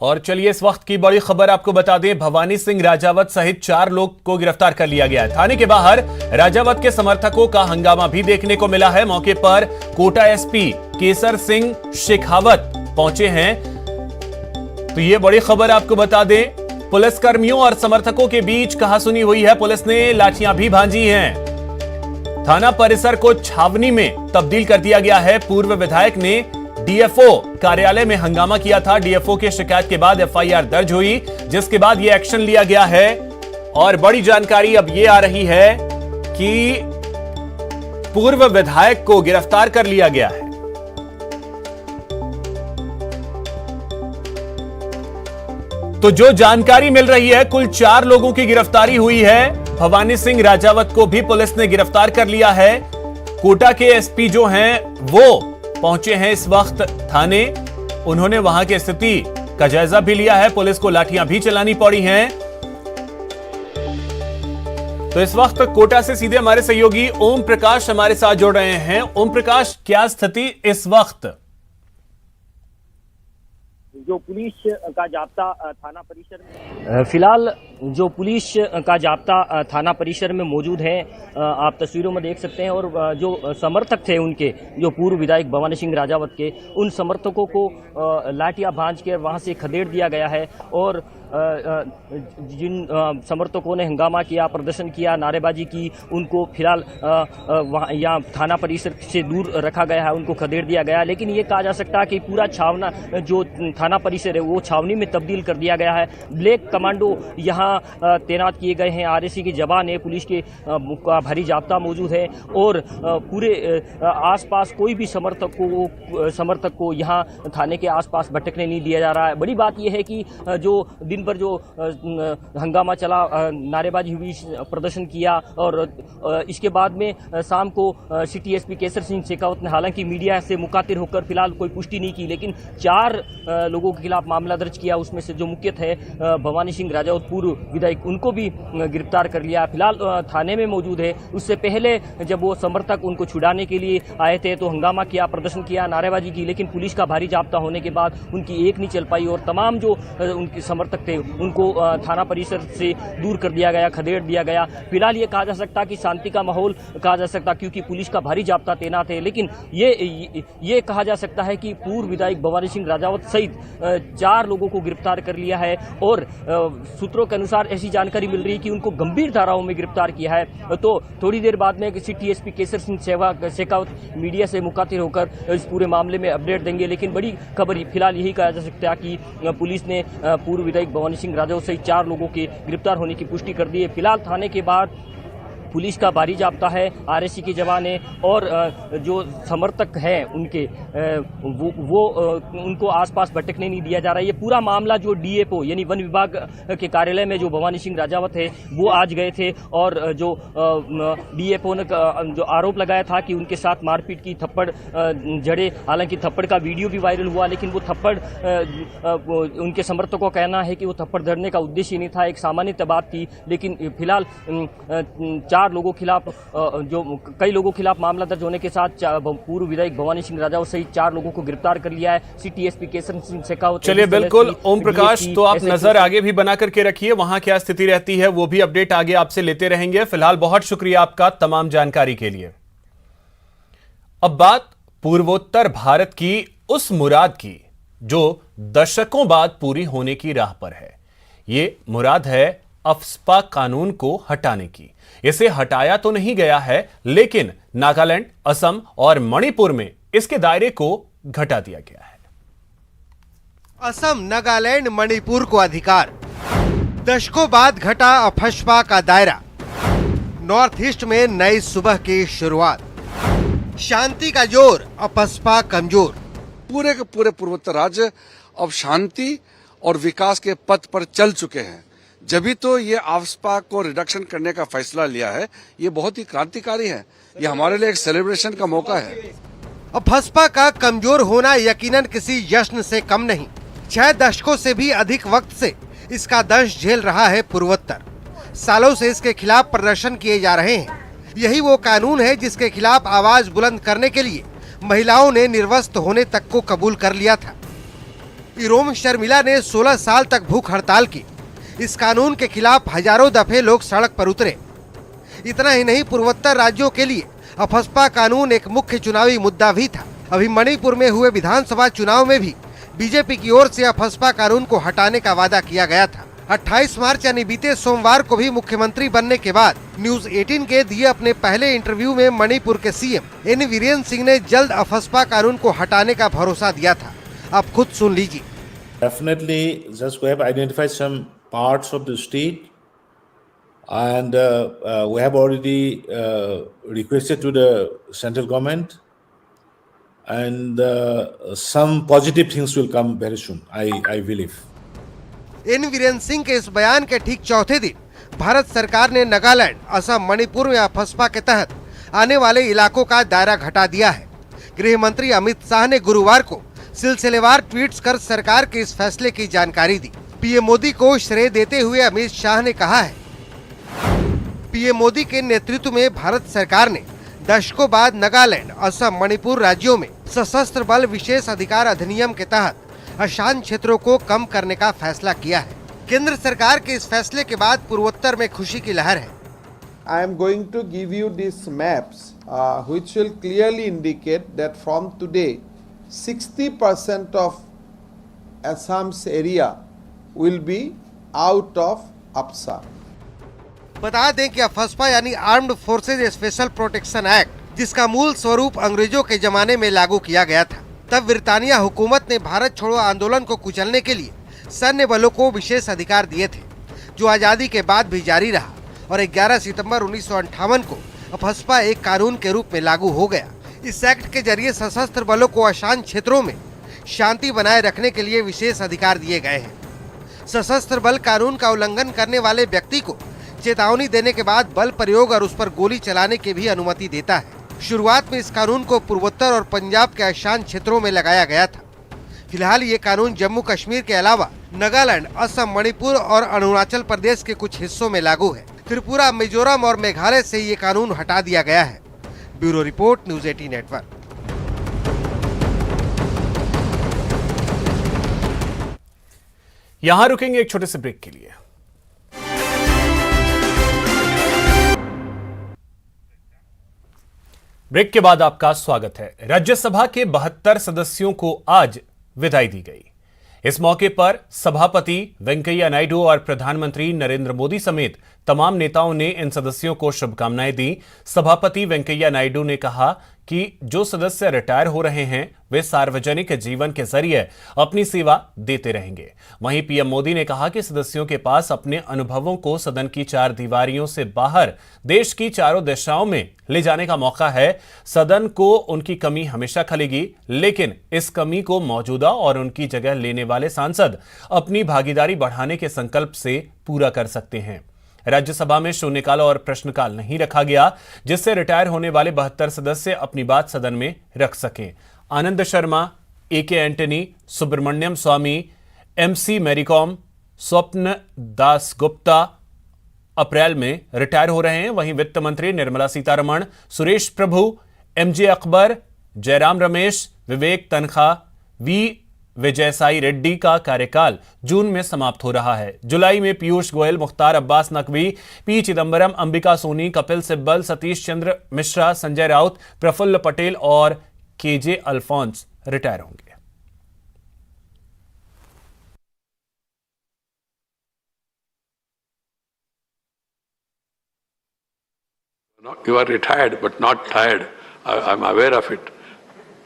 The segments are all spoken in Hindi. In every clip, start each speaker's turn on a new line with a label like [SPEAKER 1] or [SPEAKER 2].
[SPEAKER 1] और चलिए इस वक्त की बड़ी खबर आपको बता दें, भवानी सिंह राजावत सहित 4 लोग को गिरफ्तार कर लिया गया है। थाने के बाहर राजावत के समर्थकों का हंगामा भी देखने को मिला है। मौके पर कोटा एसपी केसर सिंह शेखावत पहुंचे हैं। तो ये बड़ी खबर आपको बता दें, पुलिसकर्मियों और समर्थकों के बीच कहासुनी हुई है। पुलिस ने लाठियां भी भांजी हैं। थाना परिसर को छावनी में तब्दील कर दिया गया है। पूर्व विधायक ने डीएफओ कार्यालय में हंगामा किया था। डीएफओ की शिकायत के बाद एफआईआर दर्ज हुई, जिसके बाद यह एक्शन लिया गया है। और बड़ी जानकारी अब यह आ रही है कि पूर्व विधायक को गिरफ्तार कर लिया गया है। तो जो जानकारी मिल रही है, कुल 4 लोगों की गिरफ्तारी हुई है। भवानी सिंह राजावत को भी पुलिस ने गिरफ्तार कर लिया है। कोटा के एसपी जो हैं वो पहुंचे हैं इस वक्त थाने। उन्होंने वहां की स्थिति का जायजा भी लिया है। पुलिस को लाठियां भी चलानी पड़ी हैं। तो इस वक्त कोटा से सीधे हमारे सहयोगी ओम प्रकाश हमारे साथ जुड़ रहे हैं। ओम प्रकाश, क्या स्थिति इस वक्त?
[SPEAKER 2] जो पुलिस का जाब्ता थाना परिसर में
[SPEAKER 3] फिलहाल जो पुलिस का जाब्ता थाना परिसर में मौजूद है, आप तस्वीरों में देख सकते हैं। और जो समर्थक थे उनके, जो पूर्व विधायक भवानी सिंह राजावत के, उन समर्थकों को लाठियां भांज कर वहां से खदेड़ दिया गया है। और जिन समर्थकों ने हंगामा किया, प्रदर्शन किया, नारेबाजी की, उनको फिलहाल वहाँ यहाँ थाना परिसर से दूर रखा गया है, उनको खदेड़ दिया गया। लेकिन ये कहा जा सकता है कि पूरा छावना जो थाना परिसर है वो छावनी में तब्दील कर दिया गया है। ब्लैक कमांडो यहाँ तैनात किए गए हैं, आरएसी के जवान है, पुलिस के भारी जाब्ता मौजूद है। और पूरे आसपास कोई भी समर्थक को यहाँ थाने के आसपास भटकने नहीं दिया जा रहा है। बड़ी बात यह है कि जो दिन पर जो हंगामा चला, नारेबाजी हुई, प्रदर्शन किया, और इसके बाद में शाम को सिटी एसपी केसर सिंह शेखावत ने हालांकि मीडिया से मुखातिब होकर फिलहाल कोई पुष्टि नहीं की, लेकिन 4 लोगों के खिलाफ मामला दर्ज किया। उसमें से जो मुख्य थे भवानी सिंह राजावत पूर्व विधायक, उनको भी गिरफ्तार कर लिया। फिलहाल थाने में मौजूद है। उससे पहले जब वो समर्थक उनको छुड़ाने के लिए आए थे तो हंगामा किया, प्रदर्शन किया, नारेबाजी की, लेकिन पुलिस का भारी जाब्ता होने के बाद उनकी एक नहीं चल पाई और तमाम जो उनके समर्थक थे उनको थाना परिसर से दूर कर दिया गया, खदेड़ दिया गया। फिलहाल ये कहा जा सकता कि शांति का माहौल कहा जा सकता, क्योंकि पुलिस का भारी जाब्ता तैनात है। लेकिन ये कहा जा सकता है कि पूर्व विधायक भवानी सिंह राजावत सहित 4 लोगों को गिरफ्तार कर लिया है। और सूत्रों के अनुसार ऐसी जानकारी मिल रही है कि उनको गंभीर धाराओं में गिरफ्तार किया है। तो थोड़ी देर बाद में city SP Kesar Singh Shekhawat media से मुखातिब होकर इस पूरे मामले में अपडेट देंगे। लेकिन बड़ी खबर फिलहाल यही कहा जा सकता है कि पुलिस ने पूर्व विधायक भवानी सिंह राजावत सहित 4 लोगों के गिरफ्तार होने की पुष्टि कर दी है। फिलहाल थाने के बाहर पुलिस का भारी जाब्ता है, आरएसी के जवान है, और जो समर्थक हैं उनके वो उनको आसपास भटकने नहीं दिया जा रहा है। ये पूरा मामला जो डीएफओ यानी वन विभाग के कार्यालय में जो भवानी सिंह राजावत है वो आज गए थे, और जो डीएफओ ने जो आरोप लगाया था कि उनके साथ मारपीट की, थप्पड़ जड़े। हालांकि थप्पड़ का वीडियो भी वायरल हुआ, लेकिन वो थप्पड़ उनके समर्थकों का कहना है कि वो थप्पड़ धरने का उद्देश्य नहीं था, एक सामान्य बात थी। लेकिन फिलहाल 4 लोगों खिलाफ, जो कई लोगों खिलाफ मामला दर्ज होने के साथ पूर्व विधायक भवानी सिंह राजावत सहित 4 लोगों को गिरफ्तार कर लिया है सिटी एसपी केसर सिंह शेखावत।
[SPEAKER 1] चलिए बिल्कुल ओम प्रकाश, तो आप नजर आगे भी बना करके रखिए, वहां क्या स्थिति रहती है वो भी अपडेट आगे आपसे लेते रहेंगे। फिलहाल बहुत शुक्रिया आपका तमाम जानकारी के लिए। अब बात पूर्वोत्तर भारत की उस मुराद की जो दशकों बाद पूरी होने की राह पर है। ये मुराद है अफ्स्पा कानून को हटाने की। इसे हटाया तो नहीं गया है, लेकिन नागालैंड, असम और मणिपुर में इसके दायरे को घटा दिया गया है।
[SPEAKER 4] असम, नागालैंड, मणिपुर को अधिकार, दशकों बाद घटा अफस्पा का दायरा। नॉर्थ ईस्ट में नई सुबह की शुरुआत, शांति का जोर, अफस्पा कमजोर।
[SPEAKER 5] पूरे के पूरे पूर्वोत्तर राज्य अब शांति और विकास के पथ पर चल चुके हैं। जभी तो ये अफ्स्पा को रिडक्शन करने का फैसला लिया है, ये बहुत ही क्रांतिकारी है। ये हमारे लिए एक सेलिब्रेशन का मौका है।
[SPEAKER 4] अफस्पा का कमजोर होना यकीनन किसी जश्न से कम नहीं। 6 दशकों से भी अधिक वक्त से इसका दंश झेल रहा है पूर्वोत्तर। सालों से इसके खिलाफ प्रदर्शन किए जा रहे हैं। यही वो कानून है जिसके खिलाफ आवाज बुलंद करने के लिए महिलाओं ने निर्वस्त्र होने तक को कबूल कर लिया था। इरोम शर्मिला ने 16 साल तक भूख हड़ताल की। इस कानून के खिलाफ हजारों दफे लोग सड़क पर उतरे। इतना ही नहीं, पूर्वोत्तर राज्यों के लिए अफस्पा कानून एक मुख्य चुनावी मुद्दा भी था। अभी मणिपुर में हुए विधानसभा चुनाव में भी बीजेपी की ओर से अफस्पा कानून को हटाने का वादा किया गया था। 28 मार्च यानी बीते सोमवार को भी मुख्यमंत्री बनने के बाद न्यूज 18 के दिए अपने पहले इंटरव्यू में मणिपुर के सीएम एन वीरेन सिंह ने जल्द अफस्पा कानून को हटाने का भरोसा दिया था। अब खुद सुन लीजिए।
[SPEAKER 6] Definitely, just we have identified some parts of the state, and we have already requested to the central government, and some positive things will come very soon. I believe.
[SPEAKER 4] N Viren Singh के इस बयान के ठीक चौथे दिन भारत सरकार ने नागालैंड, असम, मणिपुर में अफस्पा के तहत आने वाले इलाकों का दायरा घटा दिया है। गृह मंत्री अमित शाह ने गुरुवार को सिलसिलेवार ट्वीट्स कर सरकार के इस फैसले की जानकारी दी। पीएम मोदी को श्रेय देते हुए अमित शाह ने कहा है, पीएम मोदी के नेतृत्व में भारत सरकार ने दशकों बाद नागालैंड, असम, मणिपुर राज्यों में सशस्त्र बल विशेष अधिकार अधिनियम के तहत अशांत क्षेत्रों को कम करने का फैसला किया है। केंद्र सरकार के इस फैसले के बाद पूर्वोत्तर में खुशी की लहर है।
[SPEAKER 7] I am going to give you these maps which will clearly indicate that from today 60% of Assam's area will be out of AFSA.
[SPEAKER 4] बता दें कि अफस्पा यानी armed forces special protection act, जिसका मूल स्वरूप अंग्रेजों के जमाने में लागू किया गया था। तब ब्रिटानिया हुकूमत ने भारत छोड़ो आंदोलन को कुचलने के लिए सैन्य बलों को विशेष अधिकार दिए थे, जो आज़ादी के बाद भी जारी रहा और 11 सितंबर 1958 को अफस्पा एक कानून के रूप में लागू हो गया। इस एक्ट के जरिए सशस्त्र बलों को अशांत क्षेत्रों में शांति बनाए रखने के लिए विशेष अधिकार दिए गए हैं। सशस्त्र बल कानून का उल्लंघन करने वाले व्यक्ति को चेतावनी देने के बाद बल प्रयोग और उस पर गोली चलाने की भी अनुमति देता है। शुरुआत में इस कानून को पूर्वोत्तर और पंजाब के अशांत क्षेत्रों में लगाया गया था। फिलहाल ये कानून जम्मू कश्मीर के अलावा नागालैंड, असम, मणिपुर और अरुणाचल प्रदेश के कुछ हिस्सों में लागू है। त्रिपुरा, मिजोरम और मेघालय से ये कानून हटा दिया गया है। Bureau report, news 18 network.
[SPEAKER 1] यहां रुकेंगे एक छोटे से ब्रेक के लिए। ब्रेक के बाद आपका स्वागत है। राज्यसभा के 72 सदस्यों को आज विदाई दी गई। इस मौके पर सभापति वेंकैया नायडू और प्रधानमंत्री नरेंद्र मोदी समेत तमाम नेताओं ने इन सदस्यों को शुभकामनाएं दी। सभापति वेंकैया नायडू ने कहा कि जो सदस्य रिटायर हो रहे हैं वे सार्वजनिक जीवन के जरिए अपनी सेवा देते रहेंगे। वहीं पीएम मोदी ने कहा कि सदस्यों के पास अपने अनुभवों को सदन की चार दीवारियों से बाहर देश की चारों दिशाओं में ले जाने का मौका है। सदन को उनकी कमी हमेशा खलेगी, लेकिन इस कमी को मौजूदा और उनकी जगह लेने वाले सांसद अपनी भागीदारी बढ़ाने के संकल्प से पूरा कर सकते हैं। राज्यसभा में शून्यकाल और प्रश्नकाल नहीं रखा गया, जिससे रिटायर होने वाले 72 सदस्य अपनी बात सदन में रख सकें। आनंद शर्मा, AK एंटनी, सुब्रमण्यम स्वामी, MC मैरीकॉम, स्वप्न दास गुप्ता अप्रैल में रिटायर हो रहे हैं। वहीं वित्त मंत्री निर्मला सीतारमण, सुरेश प्रभु, MJ अकबर, जयराम रमेश, विवेक तनखा, V विजयसाई रेड्डी का कार्यकाल जून में समाप्त हो रहा है। जुलाई में पीयूष गोयल, मुख्तार अब्बास नकवी, P चिदंबरम, अंबिका सोनी, कपिल सिब्बल, सतीश चंद्र मिश्रा, संजय राउत, प्रफुल्ल पटेल और KJ अल्फोंस रिटायर होंगे।
[SPEAKER 8] You are retired but not tired. I'm aware of it.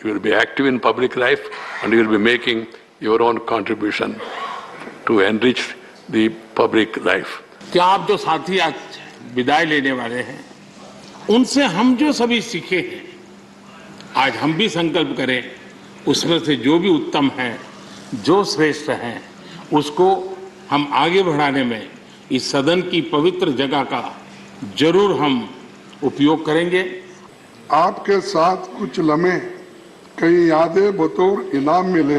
[SPEAKER 8] You will be active in public life and you will be making your own contribution to enrich the public life.
[SPEAKER 9] क्या आप जो साथी आज विदाई लेने वाले हैं, उनसे हम जो सभी सीखे हैं, आज हम भी संकल्प करें उसमें से जो भी उत्तम है, जो श्रेष्ठ है, उसको हम आगे बढ़ाने में इस सदन की पवित्र जगह का जरूर हम उपयोग करेंगे।
[SPEAKER 10] आपके साथ कुछ लम्हे, कई यादें बतौर इनाम मिले,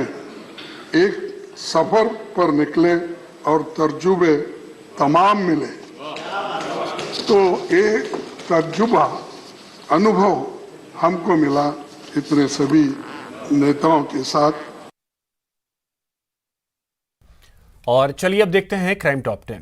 [SPEAKER 10] एक सफर पर निकले और तर्जुबे तमाम मिले। तो ये तर्जुबा, अनुभव हमको मिला इतने सभी नेताओं के साथ।
[SPEAKER 1] और चलिए अब देखते हैं क्राइम टॉप 10।